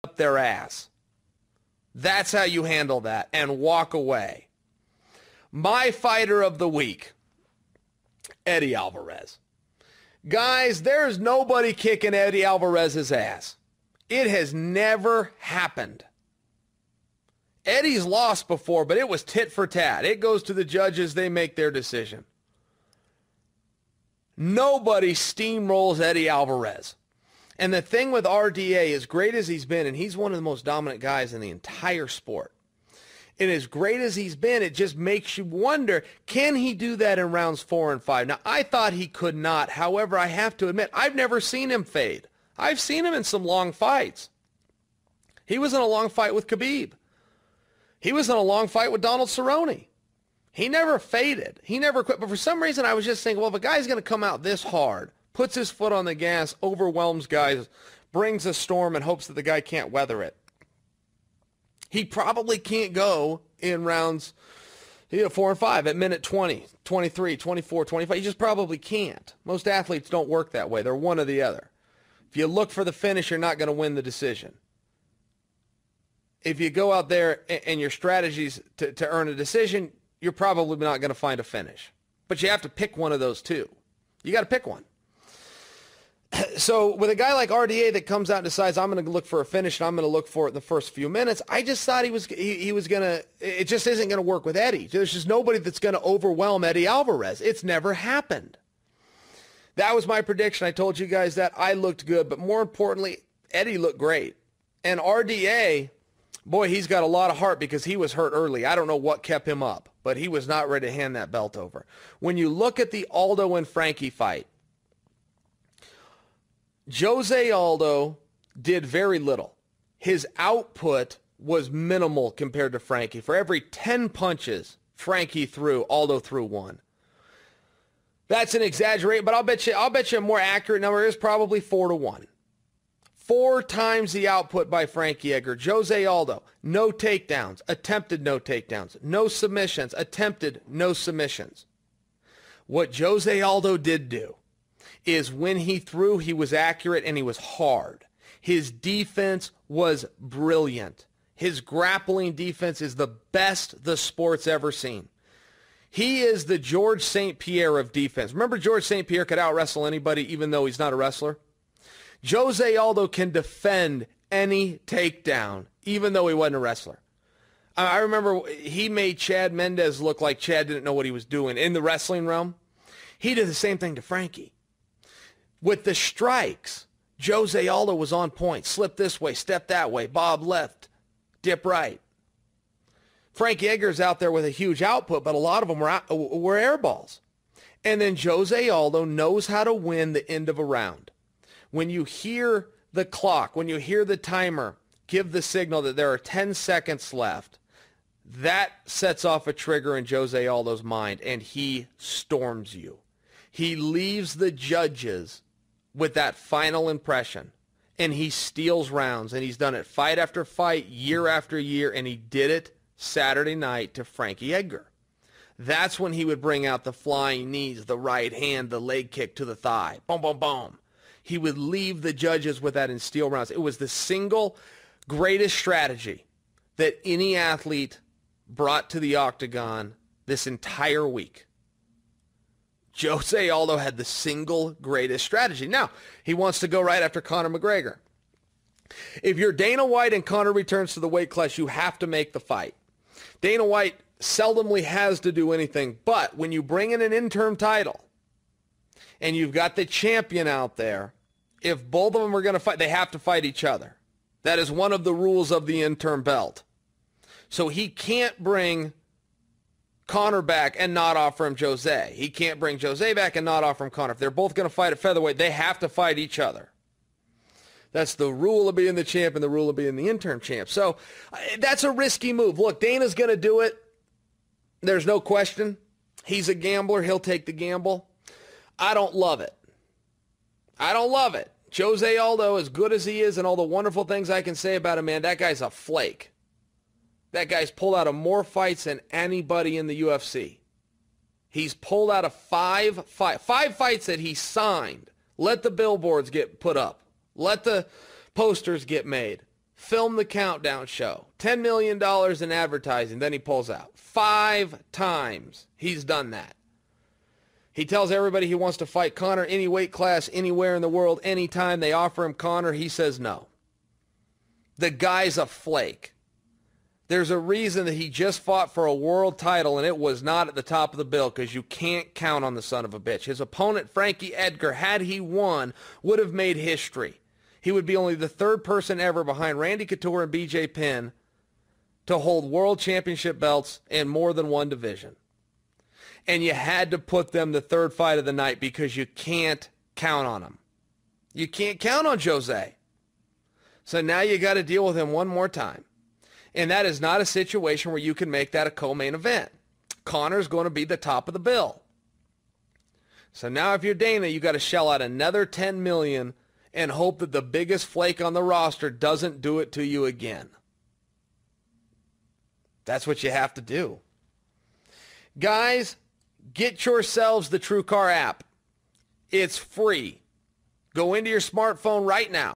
up their ass. That's how you handle that and walk away. My fighter of the week, Eddie Alvarez. Guys, there's nobody kicking Eddie Alvarez's ass. It has never happened. Eddie's lost before, but it was tit for tat. It goes to the judges. They make their decision. Nobody steamrolls Eddie Alvarez. And the thing with RDA, as great as he's been, and he's one of the most dominant guys in the entire sport, and as great as he's been, it just makes you wonder, can he do that in rounds 4 and 5? Now, I thought he could not. However, I have to admit, I've never seen him fade. I've seen him in some long fights. He was in a long fight with Khabib. He was in a long fight with Donald Cerrone. He never faded. He never quit. But for some reason, I was just thinking, well, if a guy's going to come out this hard, puts his foot on the gas, overwhelms guys, brings a storm and hopes that the guy can't weather it, he probably can't go in rounds 4 and 5 at minute 20, 23, 24, 25. He just probably can't. Most athletes don't work that way. They're one or the other. If you look for the finish, you're not going to win the decision. If you go out there and your strategies to earn a decision, you're probably not going to find a finish. But you have to pick one of those two. You got to pick one. So with a guy like RDA that comes out and decides, I'm going to look for a finish and I'm going to look for it in the first few minutes, I just thought he was going to, it just isn't going to work with Eddie. There's just nobody that's going to overwhelm Eddie Alvarez. It's never happened. That was my prediction. I told you guys that. I looked good, but more importantly, Eddie looked great. And RDA, boy, he's got a lot of heart because he was hurt early. I don't know what kept him up, but he was not ready to hand that belt over. When you look at the Aldo and Frankie fight, Jose Aldo did very little. His output was minimal compared to Frankie. For every 10 punches Frankie threw, Aldo threw 1. That's an exaggeration, but I'll bet you a more accurate number is probably 4-1. 4 times the output by Frankie Edgar. Jose Aldo, no takedowns, attempted no takedowns, no submissions, attempted no submissions. What Jose Aldo did do is when he threw, he was accurate and he was hard. His defense was brilliant. His grappling defense is the best the sport's ever seen. He is the George St. Pierre of defense. Remember George St. Pierre could out-wrestle anybody even though he's not a wrestler? Jose Aldo can defend any takedown even though he wasn't a wrestler. I remember he made Chad Mendez look like Chad didn't know what he was doing in the wrestling realm. He did the same thing to Frankie. With the strikes, Jose Aldo was on point. Slip this way, step that way, bob left, dip right. Frankie Edgar's out there with a huge output, but a lot of them were air balls. And then Jose Aldo knows how to win the end of a round. When you hear the clock, when you hear the timer give the signal that there are 10 seconds left, that sets off a trigger in Jose Aldo's mind, and he storms you. He leaves the judges with that final impression, and he steals rounds, and he's done it fight after fight, year after year, and he did it Saturday night to Frankie Edgar. That's when he would bring out the flying knees, the right hand, the leg kick to the thigh. Boom, boom, boom. He would leave the judges with that and steal rounds. It was the single greatest strategy that any athlete brought to the octagon this entire week. Jose Aldo had the single greatest strategy. Now, he wants to go right after Conor McGregor. If you're Dana White and Conor returns to the weight class, you have to make the fight. Dana White seldomly has to do anything, but when you bring in an interim title and you've got the champion out there, if both of them are going to fight, they have to fight each other. That is one of the rules of the interim belt. So he can't bring Conor back and not offer him Jose. He can't bring Jose back and not offer him Conor. If they're both going to fight at featherweight, they have to fight each other. That's the rule of being the champ and the rule of being the interim champ. So that's a risky move. Look, Dana's going to do it. There's no question. He's a gambler. He'll take the gamble. I don't love it. I don't love it. Jose Aldo, as good as he is and all the wonderful things I can say about him, man, that guy's a flake. That guy's pulled out of more fights than anybody in the UFC. He's pulled out of five fights that he signed. Let the billboards get put up. Let the posters get made. film the countdown show, $10 million in advertising, then he pulls out. 5 times he's done that. He tells everybody he wants to fight Conor any weight class, anywhere in the world, anytime they offer him Conor, he says no. The guy's a flake. There's a reason that he just fought for a world title, and it was not at the top of the bill because you can't count on the son of a bitch. His opponent, Frankie Edgar, had he won, would have made history. He would be only the 3rd person ever behind Randy Couture and BJ Penn to hold world championship belts in more than one division. And you had to put them the 3rd fight of the night because you can't count on them. You can't count on Jose. So now you got to deal with him one more time. And that is not a situation where you can make that a co-main event. Conor's going to be the top of the bill. So now if you're Dana, you got to shell out another $10 million and hope that the biggest flake on the roster doesn't do it to you again. That's what you have to do. Guys, get yourselves the TrueCar app. It's free. Go into your smartphone right now.